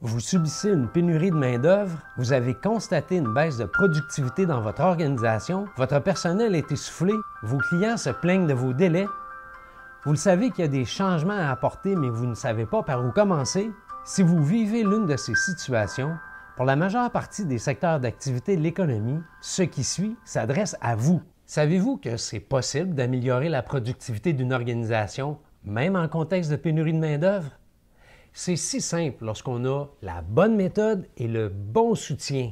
Vous subissez une pénurie de main-d'œuvre, vous avez constaté une baisse de productivité dans votre organisation, votre personnel est essoufflé, vos clients se plaignent de vos délais. Vous le savez qu'il y a des changements à apporter, mais vous ne savez pas par où commencer. Si vous vivez l'une de ces situations, pour la majeure partie des secteurs d'activité de l'économie, ce qui suit s'adresse à vous. Savez-vous que c'est possible d'améliorer la productivité d'une organisation, même en contexte de pénurie de main-d'œuvre? C'est si simple lorsqu'on a la bonne méthode et le bon soutien.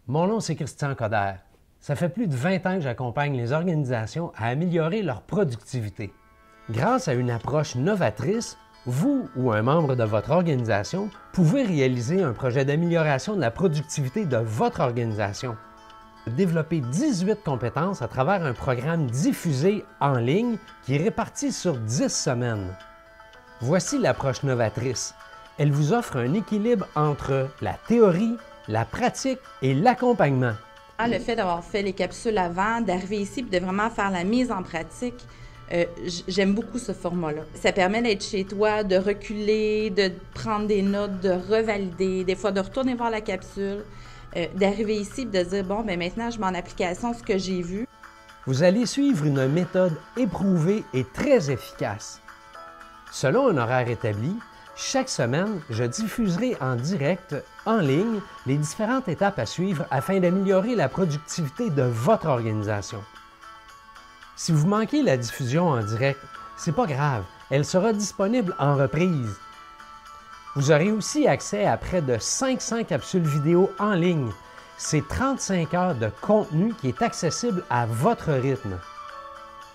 Mon nom, c'est Christian Coder. Ça fait plus de 20 ans que j'accompagne les organisations à améliorer leur productivité. Grâce à une approche novatrice, vous ou un membre de votre organisation pouvez réaliser un projet d'amélioration de la productivité de votre organisation. Développer 18 compétences à travers un programme diffusé en ligne qui est réparti sur 10 semaines. Voici l'approche novatrice. Elle vous offre un équilibre entre la théorie, la pratique et l'accompagnement. Le fait d'avoir fait les capsules avant, d'arriver ici et de vraiment faire la mise en pratique, j'aime beaucoup ce format-là. Ça permet d'être chez toi, de reculer, de prendre des notes, de revalider, des fois de retourner voir la capsule, d'arriver ici et de dire, bon, bien maintenant, je mets en application ce que j'ai vu. Vous allez suivre une méthode éprouvée et très efficace. Selon un horaire établi, chaque semaine, je diffuserai en direct, en ligne, les différentes étapes à suivre afin d'améliorer la productivité de votre organisation. Si vous manquez la diffusion en direct, c'est pas grave, elle sera disponible en reprise. Vous aurez aussi accès à près de 500 capsules vidéo en ligne. C'est 35 heures de contenu qui est accessible à votre rythme.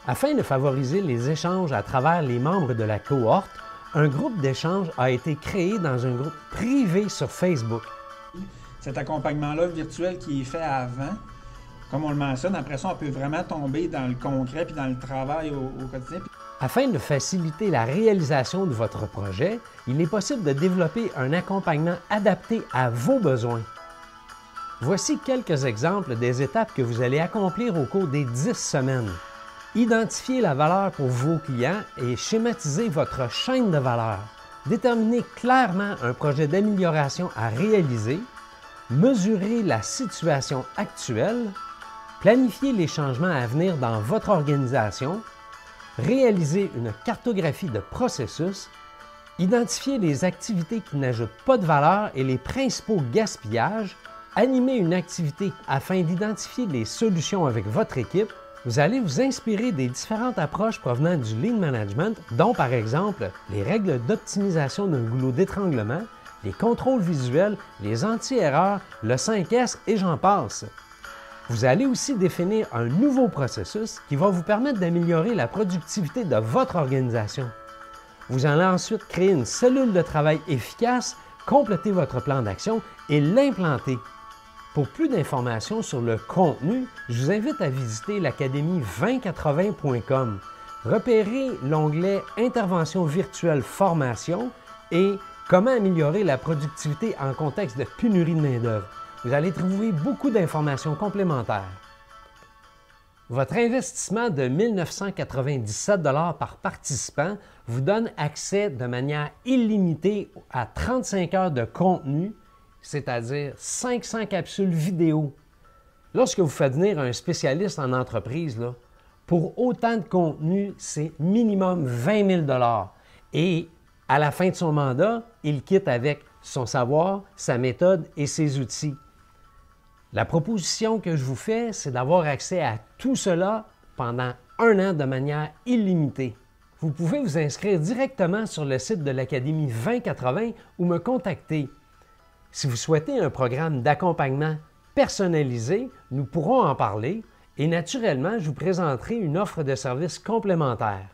Afin de favoriser les échanges à travers les membres de la cohorte, un groupe d'échange a été créé dans un groupe privé sur Facebook. Cet accompagnement-là virtuel qui est fait avant, comme on le mentionne, après ça, on peut vraiment tomber dans le concret puis dans le travail au quotidien. Afin de faciliter la réalisation de votre projet, il est possible de développer un accompagnement adapté à vos besoins. Voici quelques exemples des étapes que vous allez accomplir au cours des 10 semaines. Identifiez la valeur pour vos clients et schématisez votre chaîne de valeur. Déterminez clairement un projet d'amélioration à réaliser. Mesurez la situation actuelle. Planifiez les changements à venir dans votre organisation. Réalisez une cartographie de processus. Identifiez les activités qui n'ajoutent pas de valeur et les principaux gaspillages. Animez une activité afin d'identifier les solutions avec votre équipe. Vous allez vous inspirer des différentes approches provenant du Lean Management, dont par exemple les règles d'optimisation d'un goulot d'étranglement, les contrôles visuels, les anti-erreurs, le 5S et j'en passe. Vous allez aussi définir un nouveau processus qui va vous permettre d'améliorer la productivité de votre organisation. Vous allez ensuite créer une cellule de travail efficace, compléter votre plan d'action et l'implanter. Pour plus d'informations sur le contenu, je vous invite à visiter l'académie 2080.com. Repérez l'onglet Intervention virtuelle formation et Comment améliorer la productivité en contexte de pénurie de main-d'œuvre. Vous allez trouver beaucoup d'informations complémentaires. Votre investissement de 1 997 $ par participant vous donne accès de manière illimitée à 35 heures de contenu, c'est-à-dire 500 capsules vidéo. Lorsque vous faites venir un spécialiste en entreprise, pour autant de contenu, c'est minimum 20 000 $. Et à la fin de son mandat, il quitte avec son savoir, sa méthode et ses outils. La proposition que je vous fais, c'est d'avoir accès à tout cela pendant 1 an de manière illimitée. Vous pouvez vous inscrire directement sur le site de l'Académie 2080 ou me contacter. Si vous souhaitez un programme d'accompagnement personnalisé, nous pourrons en parler et naturellement, je vous présenterai une offre de services complémentaire.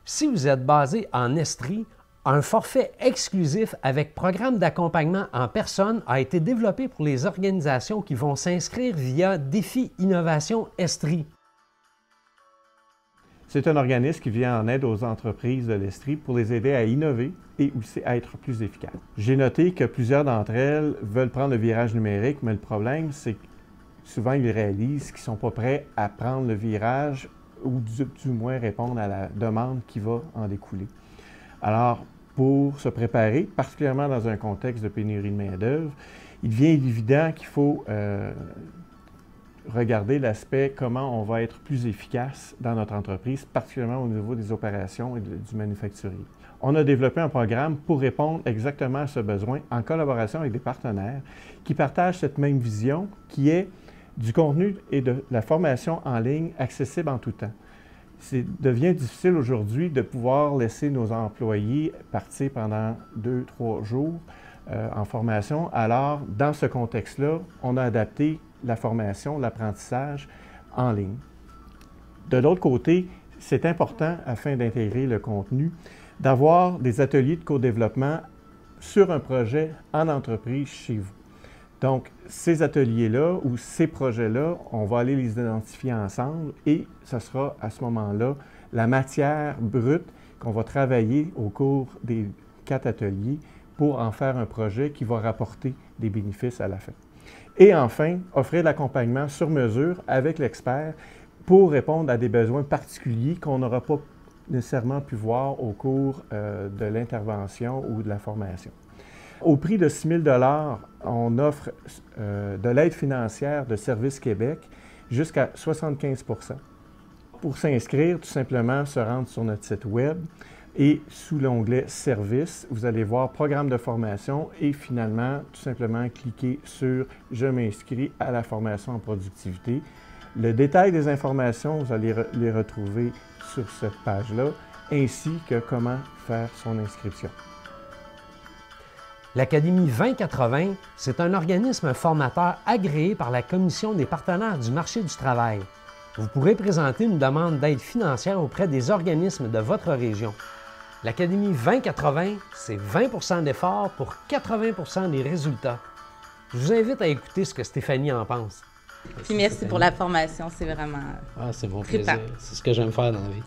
Si vous êtes basé en Estrie, un forfait exclusif avec programme d'accompagnement en personne a été développé pour les organisations qui vont s'inscrire via Défi Innovation Estrie. C'est un organisme qui vient en aide aux entreprises de l'Estrie pour les aider à innover et aussi à être plus efficaces. J'ai noté que plusieurs d'entre elles veulent prendre le virage numérique, mais le problème, c'est que souvent ils réalisent qu'ils ne sont pas prêts à prendre le virage ou du moins répondre à la demande qui va en découler. Alors, pour se préparer, particulièrement dans un contexte de pénurie de main-d'œuvre. Il devient évident qu'il faut regarder l'aspect comment on va être plus efficace dans notre entreprise, particulièrement au niveau des opérations et du manufacturier. On a développé un programme pour répondre exactement à ce besoin en collaboration avec des partenaires qui partagent cette même vision qui est du contenu et de la formation en ligne accessible en tout temps. Il devient difficile aujourd'hui de pouvoir laisser nos employés partir pendant 2-3 jours en formation. Alors, dans ce contexte-là, on a adapté la formation, l'apprentissage en ligne. De l'autre côté, c'est important, afin d'intégrer le contenu, d'avoir des ateliers de co-développement sur un projet en entreprise chez vous. Donc, ces ateliers-là ou ces projets-là, on va aller les identifier ensemble et ce sera à ce moment-là la matière brute qu'on va travailler au cours des 4 ateliers pour en faire un projet qui va rapporter des bénéfices à la fin. Et enfin, offrir l'accompagnement sur mesure avec l'expert pour répondre à des besoins particuliers qu'on n'aura pas nécessairement pu voir au cours de l'intervention ou de la formation. Au prix de 6 000 $, on offre de l'aide financière de Service Québec jusqu'à 75 %. Pour s'inscrire, tout simplement se rendre sur notre site Web et sous l'onglet Services, vous allez voir Programme de formation et finalement, tout simplement cliquer sur « Je m'inscris à la formation en productivité ». Le détail des informations, vous allez les retrouver sur cette page-là, ainsi que comment faire son inscription. L'Académie 2080, c'est un organisme formateur agréé par la Commission des partenaires du marché du travail. Vous pourrez présenter une demande d'aide financière auprès des organismes de votre région. L'Académie 2080, c'est 20 % d'efforts pour 80 % des résultats. Je vous invite à écouter ce que Stéphanie en pense. Puis merci pour la formation, c'est vraiment Ah, c'est mon trippant. plaisir. C'est ce que j'aime faire dans la vie.